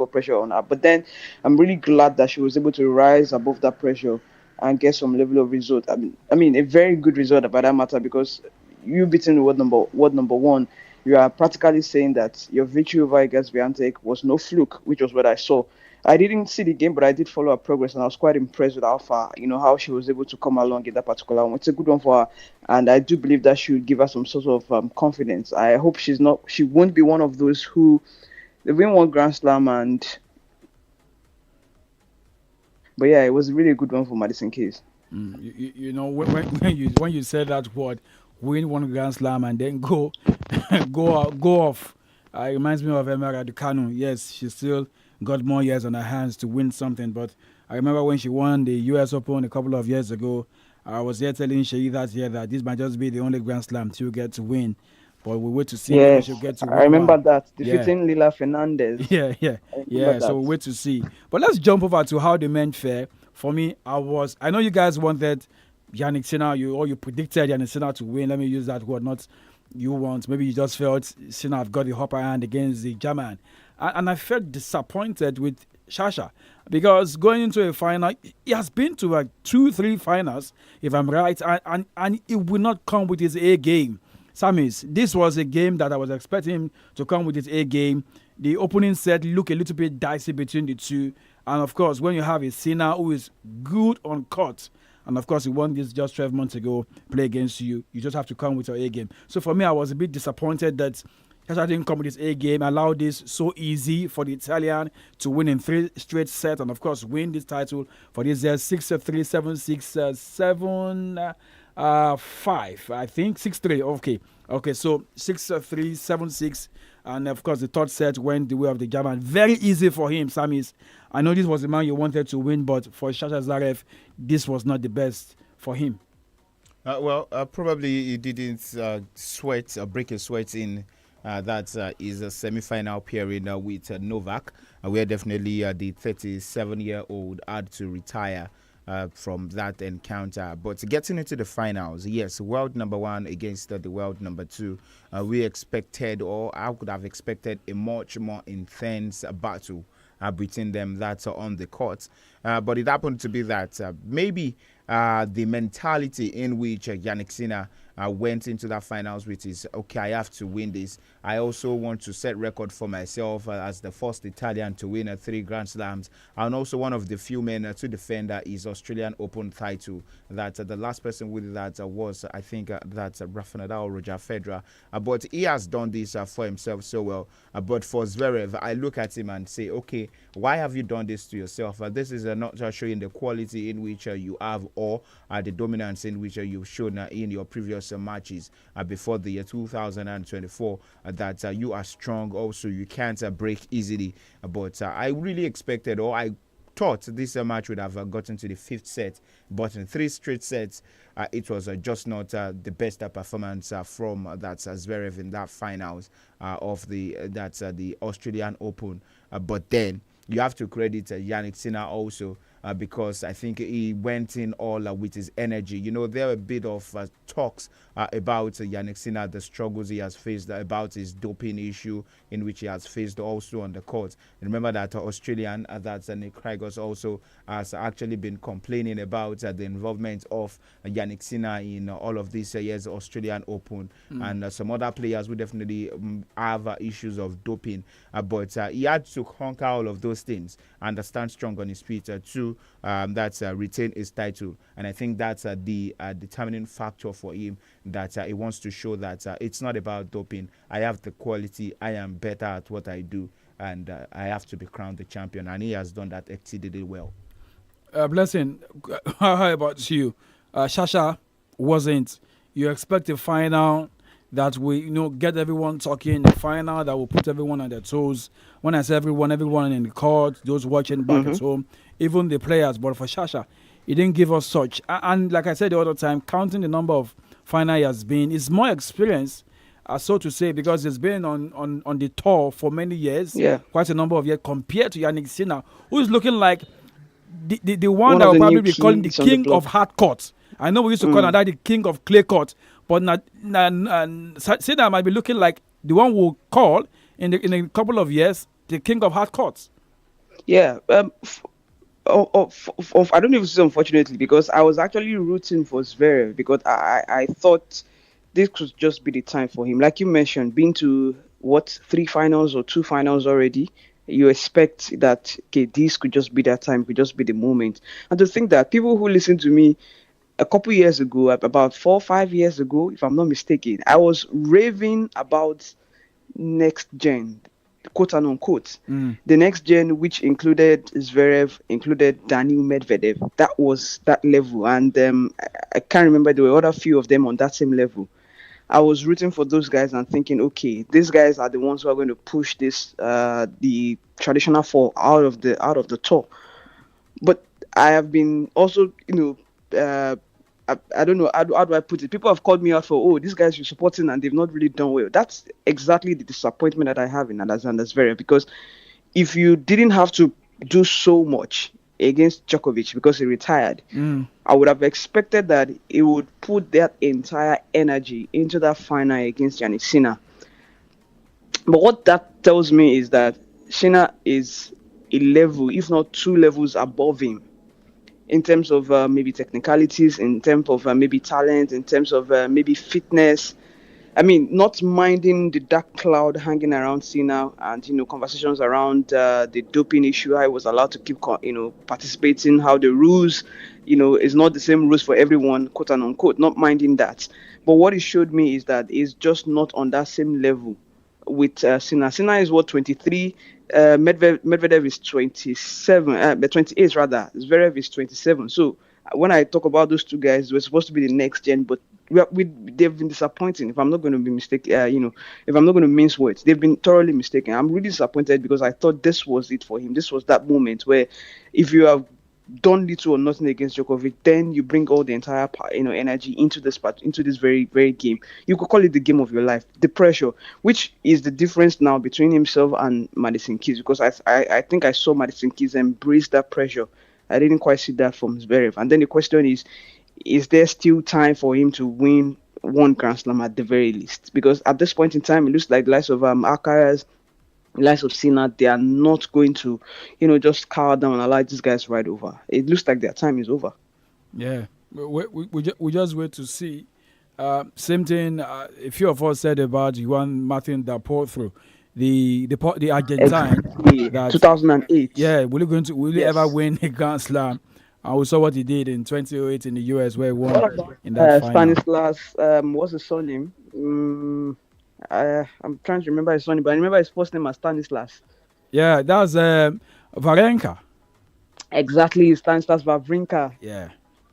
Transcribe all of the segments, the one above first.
of pressure on her. But then I'm really glad that she was able to rise above that pressure and get some level of result. I mean, a very good result about that matter, because you beating world number 1, you are practically saying that your victory over 𝐒𝐍𝑈 was no fluke, which was what I saw. I didn't see the game, but I did follow her progress, and I was quite impressed with how far, how she was able to come along in that particular one. It's a good one for her, and I do believe that should give her some sort of confidence. I hope she won't be one of those who they win one Grand Slam but yeah, it was really a good one for Madison Keys. When you said that word, win one Grand Slam and then go go off. It reminds me of Emma Raducanu. Yes, she still got more years on her hands to win something. But I remember when she won the U.S. Open a couple of years ago. I was here telling Sheyi that year that this might just be the only Grand Slam she'll get to win. But we wait to see. Maybe she'll Yes, get to I win remember one. that Yeah. defeating Lila Fernandez. Yeah, yeah, I remember yeah. So that. we'll wait to see. But let's jump over to how the men fare. For me, I know you guys wanted Yannick Sinner, you predicted Yannick Sinner to win. Let me use that word, not you want. Maybe you just felt Sinner have got the upper hand against the German. And I felt disappointed with Shasha because going into a final, he has been to like 2, 3 finals, if I'm right, and it will not come with his A game. Samis, this was a game that I was expecting him to come with his A game. The opening set looked a little bit dicey between the two. And of course, when you have a Sinner who is good on court, and of course, he won this just 12 months ago, play against you, you just have to come with your A game. So for me, I was a bit disappointed that Shasha didn't come with his A game, allowed this so easy for the Italian to win in 3 straight sets, and of course, win this title for this 6-3, 7-6, 7-5, I think 6-3. Okay, so 6-3, 7-6, and of course the third set went the way of the German. Very easy for him, Samis. I know this was the man you wanted to win, but for Shasha Zarev, this was not the best for him. Probably he didn't sweat or break a sweat in that is a semi-final period with Novak, where definitely the 37-year-old had to retire from that encounter. But getting into the finals, yes, world number 1 against the world number 2, we expected, or I could have expected, a much more intense battle between them that's on the court. But it happened to be that maybe the mentality in which Yannick Sinner went into that finals with is, okay, I have to win this. I also want to set record for myself as the first Italian to win 3 Grand Slams, and also one of the few men to defend his Australian Open title. That the last person with that was, I think, that's Rafa Nadal or Roger Federer. But he has done this for himself so well. But for Zverev, I look at him and say, okay, why have you done this to yourself? This is not just showing the quality in which you have, or the dominance in which you've shown in your previous matches before the year 2024, that you are strong. Also, you can't break easily. But I really expected, or I thought this match would have gotten to the 5th set, but in 3 straight sets, it was just not the best performance from that Zverev in that finals of the Australian Open. But then you have to credit Yannick Sinner also. Because I think he went in all with his energy. There were a bit of talks about Yannick Sinner, the struggles he has faced, about his doping issue in which he has faced also on the court. And remember that Australian, that's Nick Kyrgios, also has actually been complaining about the involvement of Yannick Sinner in all of these years Australian Open, and some other players who definitely have issues of doping. But he had to conquer all of those things and stand strong on his feet to retain his title. And I think that's the determining factor for him, that he wants to show that it's not about doping. I have the quality, I am better at what I do, and I have to be crowned the champion. And he has done that exceedingly well. Blessing, how about you? Shasha wasn't. You expect a final that will, get everyone talking, a final that will put everyone on their toes. When I say everyone in the court, those watching back at home, even the players. But for Shasha, he didn't give us such. And like I said the other time, counting the number of final he has been, it's more experience, so to say, because he's been on the tour for many years, Yeah, quite a number of years, compared to Yannick Sinner, who is looking like the one one that of will the probably new be calling the kings on the king of block. hard court. I know we used to call that the king of clay court, but Sinner might be looking like the one we'll call in a couple of years the king of hard courts. Yeah. I don't even say unfortunately, because I was actually rooting for Zverev, because I thought this could just be the time for him. Like you mentioned, been to what, three finals or two finals already. You expect that, okay, this could just be that time, could just be the moment. And to think that people who listen to me a couple years ago, about 4 or 5 years ago, if I'm not mistaken, I was raving about next gen, quote and unquote. Mm. The next gen, which included Zverev, included Daniil Medvedev. That was that level. And I can't remember, there were other few of them on that same level. I was rooting for those guys and thinking, okay, these guys are the ones who are going to push this, the traditional four out of the tour. But I have been also, I don't know, how do I put it? People have called me out for, oh, these guys you're supporting and they've not really done well. That's exactly the disappointment that I have in Alexander Zverev, because if you didn't have to do so much against Djokovic because he retired, Mm. I would have expected that he would put that entire energy into that final against Yannick Sinner. But what that tells me is that Sinner is a level, if not two levels above him, in terms of maybe technicalities, in terms of maybe talent, in terms of maybe fitness. I mean, not minding the dark cloud hanging around Cena, and conversations around the doping issue. I was allowed to keep participating. How the rules, is not the same rules for everyone, quote and unquote. Not minding that, but what it showed me is that it's just not on that same level with Cena. Cena is what, 23. Medvedev is 27, 28 rather. Zverev is 27. So when I talk about those two guys, we're supposed to be the next gen, but they've been disappointing. If I'm not going to be mistaken, if I'm not going to mince words, they've been thoroughly mistaken. I'm really disappointed because I thought this was it for him. This was that moment where, if you have done little or nothing against Djokovic, then you bring all the entire energy into this part, into this very very game. You could call it the game of your life. The pressure, which is the difference now between himself and Madison Keys, because I think I saw Madison Keys embrace that pressure. I didn't quite see that from Zverev. And then the question is there still time for him to win one Grand Slam at the very least? Because at this point in time, it looks like the likes of Alcaraz, the likes of Cena, they are not going to, just cower down and allow these guys ride over. It looks like their time is over. Yeah, we just wait to see. Same thing. A few of us said about Juan Martin del Potro, the Argentine. Exactly. That 2008. yeah, will he ever Yes. win a Grand Slam? And we saw what he did in 2008 in the US, where he won What about in that final. Stanislas? What's his surname? I'm trying to remember his surname, but I remember his first name as Stanislas. Yeah, that was Varenka. Exactly, Stanislas Wawrinka. Yeah.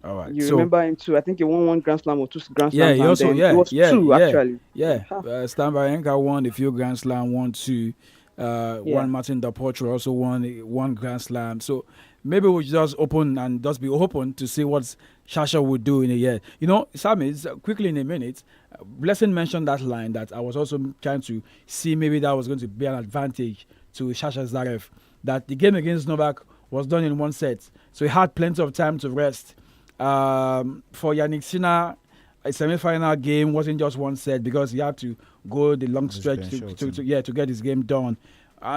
All right. You So remember him too? I think he won one Grand Slam or two Grand yeah, Slams, he and also then it yeah was yeah two yeah actually. yeah. Huh. Stan Wawrinka won a few Grand Slam, won two. Yeah. Juan Martin del Potro also won one Grand Slam. So maybe we'll just open and just be open to see what Shasha would do in a year. Samis, quickly in a minute, Blessing mentioned that line that I was also trying to see maybe that was going to be an advantage to Shasha Zarev. That the game against Novak was done in one set, so he had plenty of time to rest. For Yannick Sinner, a semi-final game wasn't just one set because he had to go the long Just stretch Ben to get his game done.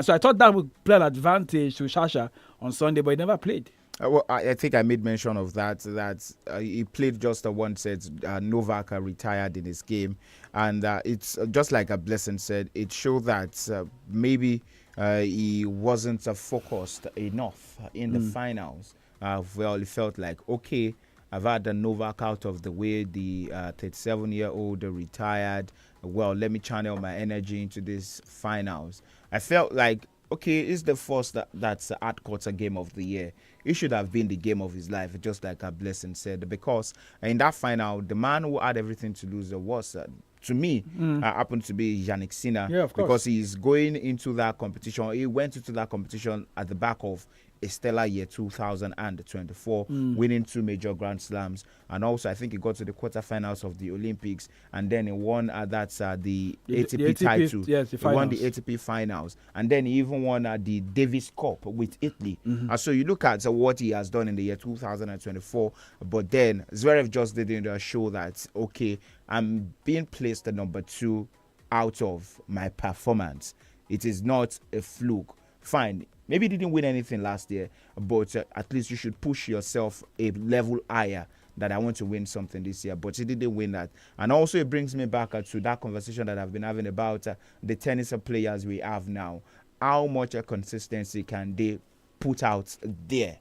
So I thought that would play an advantage to Shasha on Sunday, but he never played. Well, I think I made mention of that. That he played just a one set. Novak retired in his game, and it's just like a blessing said. It showed that maybe he wasn't focused enough in the finals. Well, it felt like, okay, I've had the Novak out of the way. The 37-year-old retired. Well, let me channel my energy into these finals. I felt like, okay, it's the first that's at quarter game of the year. It should have been the game of his life, just like a blessing said, because in that final, the man who had everything to lose was, to me, happened to be Yannick Sinner. Yeah, of course. Because he's going into that competition. He went into that competition at the back of a stellar year 2024, winning two major Grand Slams, and also I think he got to the quarterfinals of the Olympics, and then he won the ATP title. Yes, the he won the finals. ATP finals, and then he even won the Davis Cup with Italy. So you look at what he has done in the year 2024, but then Zverev just didn't show that, okay, I'm being placed the number 2 out of my performance. It is not a fluke. Fine. Maybe you didn't win anything last year, but at least you should push yourself a level higher that I want to win something this year, but he didn't win that. And also it brings me back to that conversation that I've been having about the tennis players we have now. How much consistency can they put out there?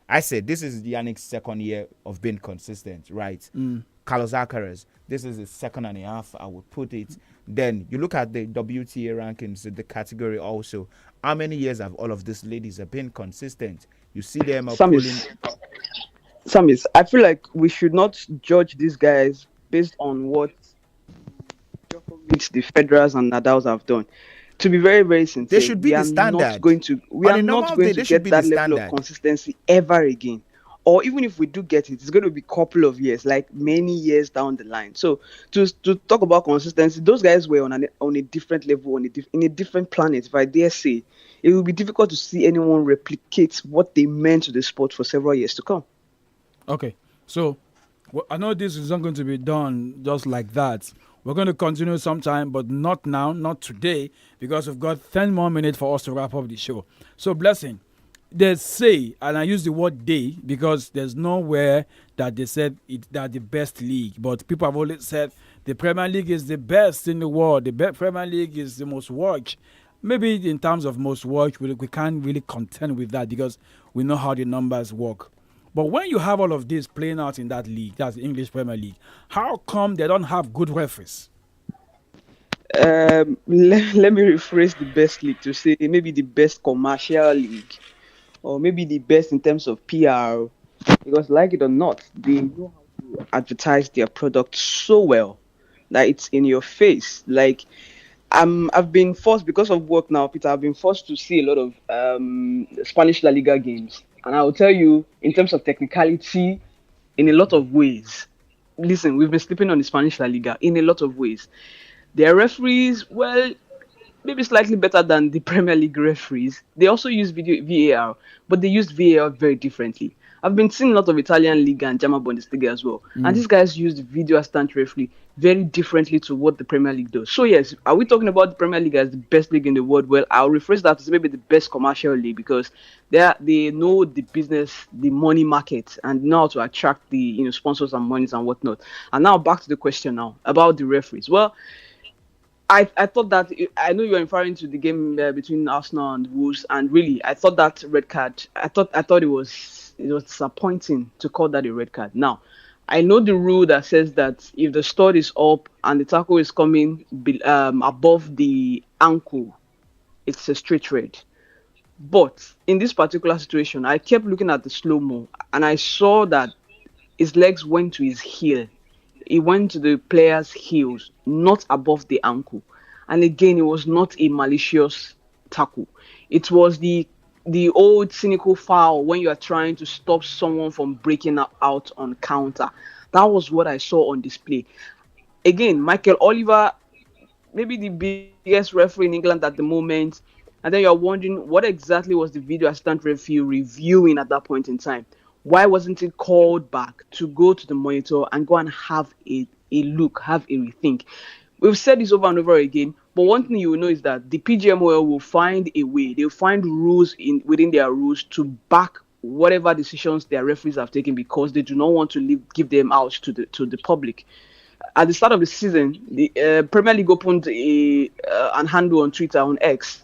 I said this is Yannick's second year of being consistent, right? Carlos Alcaraz, this is his second and a half, I would put it. Then you look at the WTA rankings, the category also. How many years have all of these ladies have been consistent? You see them pulling. Samis, I feel like we should not judge these guys based on what Djokovic, the Federers, and Nadals have done. To be very, very sincere, they should be the standard. We are not going to get that level of consistency ever again. Or even if we do get it, it's going to be a couple of years, like many years down the line. So to talk about consistency, those guys were on a different level, in a different planet, if I dare say. It will be difficult to see anyone replicate what they meant to the sport for several years to come. Okay, so I know this is not going to be done just like that. We're going to continue sometime, but not now, not today, because we've got 10 more minutes for us to wrap up the show. So, Blessing, they say, and I use the word they because there's nowhere that they said that the best league, but people have always said the Premier League is the best in the world. The Premier League is the most watched. Maybe in terms of most watched, we can't really contend with that because we know how the numbers work. But when you have all of this playing out in that league, that's the English Premier League, how come they don't have good referees? Let me rephrase the best league to say maybe the best commercial league, or maybe the best in terms of PR, because like it or not, they know how to advertise their product so well that it's in your face. Like I've been forced, because of work now, Peter, I've been forced to see a lot of Spanish La Liga games. And I will tell you, in terms of technicality, in a lot of ways, listen, we've been sleeping on the Spanish La Liga in a lot of ways. Their referees, well, maybe slightly better than the Premier League referees. They also use VAR, but they use VAR very differently. I've been seeing a lot of Italian Liga and German Bundesliga as well. And these guys use the video assistant referee very differently to what the Premier League does. So yes, are we talking about the Premier League as the best league in the world? Well, I'll rephrase that to maybe the best commercial league, because they know the business, the money market, and know how to attract the sponsors and monies and whatnot. And now back to the question now about the referees. Well, I thought that, I know you're referring to the game between Arsenal and Wolves, and really, I thought that red card, I thought it was disappointing to call that a red card. Now, I know the rule that says that if the stud is up and the tackle is coming above the ankle, it's a straight red. But in this particular situation, I kept looking at the slow-mo, and I saw that his legs went to his heel. He went to the player's heels, not above the ankle. And again, it was not a malicious tackle. It was the old cynical foul when you are trying to stop someone from breaking out on counter. That was what I saw on display. Again, Michael Oliver, maybe the biggest referee in England at the moment. And then you're wondering, what exactly was the video assistant referee reviewing at that point in time? Why wasn't it called back to go to the monitor and go and have a look, have a rethink? We've said this over and over again, but one thing you will know is that the PGMOL will find a way. They'll find rules within their rules to back whatever decisions their referees have taken, because they do not want to give them out to the public. At the start of the season, the Premier League opened an handle on Twitter, on X.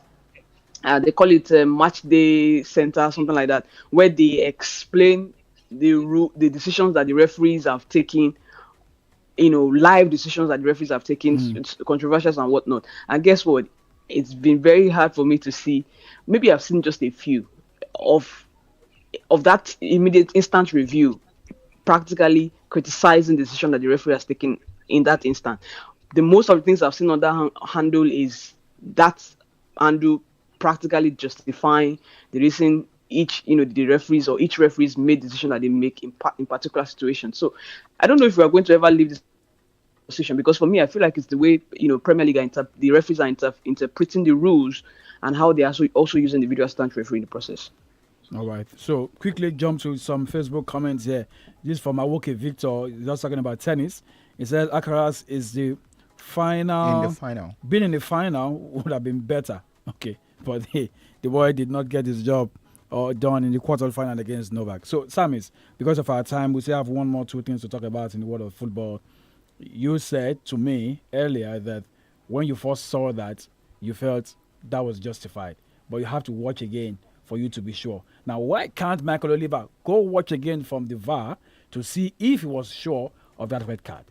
They call it Match Day Center, something like that, where they explain the decisions that the referees have taken, live decisions that the referees have taken, controversial and whatnot. And guess what? It's been very hard for me to see. Maybe I've seen just a few of that immediate instant review, practically criticizing the decision that the referee has taken in that instant. The most of the things I've seen on that handle is that handle practically justifying the reason the referees or each referees made the decision that they make in particular situations. So I don't know if we are going to ever leave this position, because for me, I feel like it's the way Premier League the referees are interpreting the rules, and how they are also using the video assistant referee in the process. All right. So quickly jump to some Facebook comments here. This is from 𝐿𝐿𝐿𝐿𝐿𝐿𝐿 Victor. He's just talking about tennis. He says Alcaraz is the final. In the final. Being in the final would have been better. Okay. but the boy did not get his job done in the quarterfinal against Novak. So, Samis, because of our time, we still have one more two things to talk about in the world of football. You said to me earlier that when you first saw that, you felt that was justified, but you have to watch again for you to be sure. Now, why can't Michael Oliver go watch again from the VAR to see if he was sure of that red card?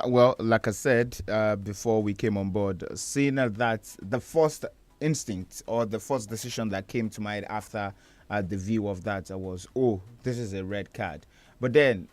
Well, like I said before we came on board, seeing that the first instinct or the first decision that came to mind after the view of that was, oh, this is a red card. But then,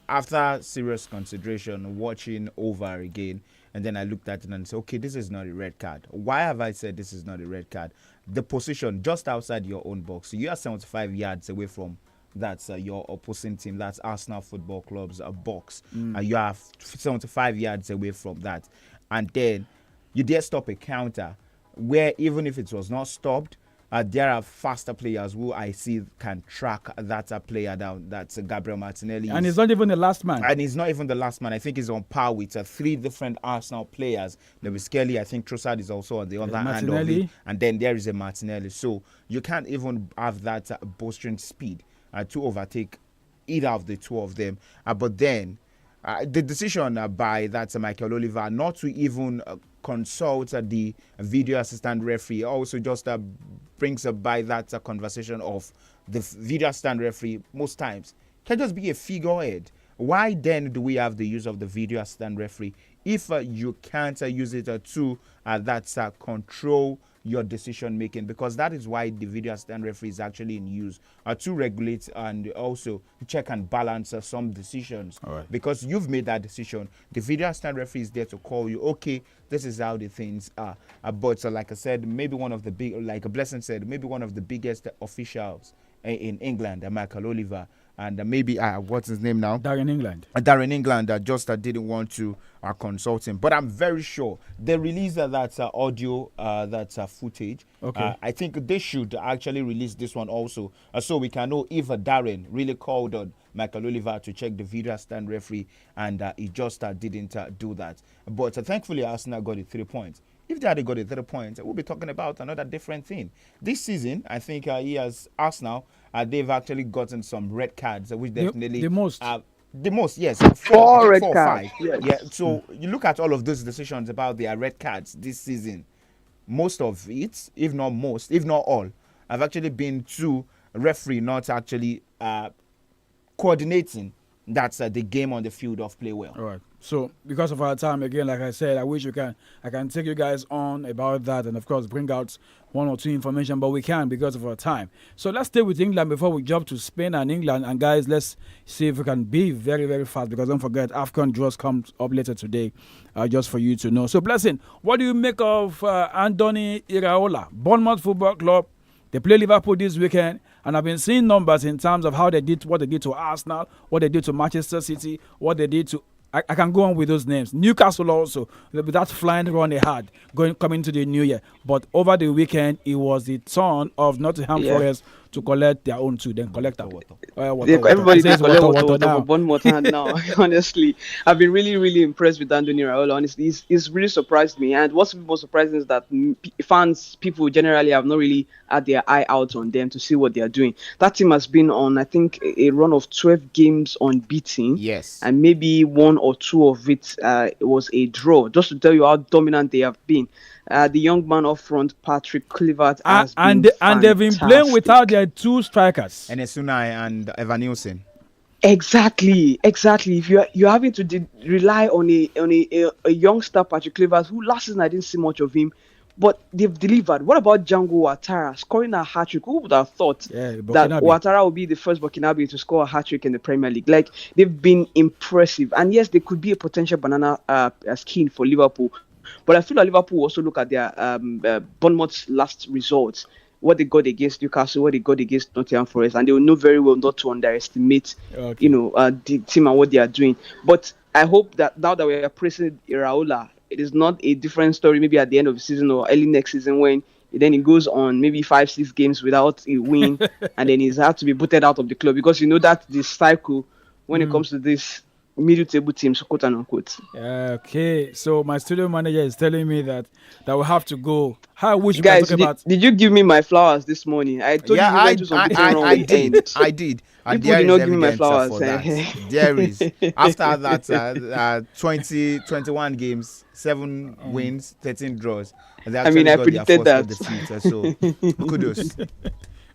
after serious consideration, watching over again, and then I looked at it and said, okay, this is not a red card. Why have I said this is not a red card? The position just outside your own box. You are 75 yards away from that's your opposing team. That's Arsenal Football Club's box. You are 75 yards away from that. And then you dare stop a counter where even if it was not stopped, there are faster players who I see can track that player down. That's Gabriel Martinelli. And he's not even the last man. And he's not even the last man. I think he's on par with 3 different Arsenal players. There is Kelly. I think Trossard is also on the other hand of it. And then there is a Martinelli. So you can't even have that bolstering speed to overtake either of the two of them. But then the decision by that Michael Oliver not to even consult the video assistant referee also just brings by that conversation of the video assistant referee most times can just be a figurehead. Why then do we have the use of the video assistant referee if you can't use it to control your decision making? Because that is why the video assistant referee is actually in use to regulate and also check and balance some decisions. Because you've made that decision, the video assistant referee is there to call you, okay, this is how the things are. But like I said, maybe one of the big, like Blessing said, maybe one of the biggest officials in England, Michael Oliver, and maybe what's his name now? Darren England. Darren England just didn't want to consult him. But I'm very sure they released that audio, that footage. Okay. I think they should actually release this one also, so we can know if Darren really called on Michael Oliver to check the video assistant referee, and he just didn't do that. But thankfully, Arsenal got the 3 points. If they had got the 3 points, we'll be talking about another different thing. This season, I think Arsenal, they've actually gotten some red cards, which definitely the most. The most, yes. Four red cards. cards. Yes. Yeah. So you look at all of those decisions about their red cards this season. Most of it, if not most, if not all, have actually been to referee not actually coordinating that's the game on the field of play well. All right. So because of our time, again, like I said, I wish I can take you guys on about that and of course bring out one or two information, but we can't because of our time. So let's stay with England before we jump to Spain and England. And guys, let's see if we can be very, very fast, because don't forget AFCON draws comes up later today, just for you to know. So Blessing, what do you make of Andoni Iraola, Bournemouth Football Club? They play Liverpool this weekend, and I've been seeing numbers in terms of how they did, what they did to Arsenal, what they did to Manchester City, what they did to. I can go on with those names. Newcastle also, with that flying run they had coming to the new year. But over the weekend, it was the turn of Nottingham Forest to collect their own too, then collect our water. Everybody says water for Bournemouth now. Honestly, I've been really, really impressed with Andoni Iraola. Honestly, he's really surprised me. And what's most surprising is that people generally have not really had their eye out on them to see what they are doing. That team has been on, I think, a run of 12 games unbeaten. Yes. And maybe 1 or 2 of it was a draw, just to tell you how dominant they have been. The young man up front, Patrick Kluivert, has been fantastic. And they've been playing without their 2 strikers, and Sunai and Evan Nielsen. Exactly. If you're having to rely on a youngster, Patrick Kluivert, who last season I didn't see much of him, but they've delivered. What about Django Ouattara scoring a hat-trick? Who would have thought that Ouattara would be the first Burkinabe to score a hat-trick in the Premier League? Like, they've been impressive, and yes, they could be a potential banana skin for Liverpool. But I feel like Liverpool also look at their Bournemouth's last results, what they got against Newcastle, what they got against Nottingham Forest, and they will know very well not to underestimate, the team and what they are doing. But I hope that now that we are praising Iraola, it is not a different story maybe at the end of the season or early next season when then he goes on maybe 5-6 games without a win and then he's had to be booted out of the club, because you know that this cycle when it comes to this middle table teams, quote and unquote. Okay, so my studio manager is telling me that we have to go. How I wish we can Guys, talk about. did you give me my flowers this morning? I told you Yeah, you went to some beating run with end. I did. And People there did is not give me my evidence flowers. for that. There is. After that, 21 games, 7 wins, 13 draws. And they I mean, actually I got their predicted first that. So, kudos.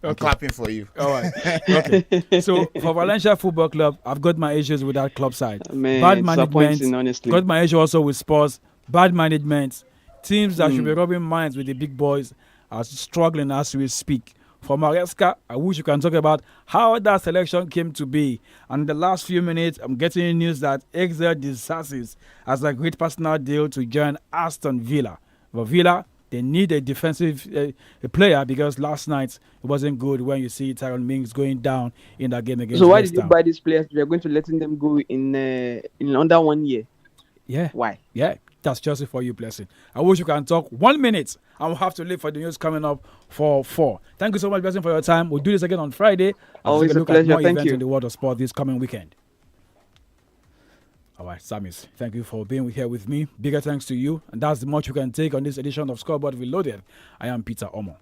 I'm clapping for you. All right. Okay. So for Valencia Football Club, I've got my issues with that club side. Man, Bad disappointing, management. honestly. Got my issue also with Spurs. Bad management. Teams that should be rubbing minds with the big boys are struggling as we speak. For Maresca, I wish you can talk about how that selection came to be. And the last few minutes, I'm getting news that 𝐒𝐲 has a great personal deal to join Aston Villa. But Villa, they need a defensive a player because last night it wasn't good when you see Tyrone Mings going down in that game against So why West did you Ham. buy these players? We are going to letting them go in under 1 year. Yeah. Why? Yeah. That's Chelsea for you, Blessing. I wish you can talk 1 minute. I will have to leave for the news coming up for 4. Thank you so much, Blessing, for your time. We'll do this again on Friday. Always take a look pleasure. at more Thank events you. in the world of sport this coming weekend. All right, SAMIES, thank you for being here with me. Bigger thanks to you. And that's the much you can take on this edition of Scoreboard Reloaded. I am Peter Omo.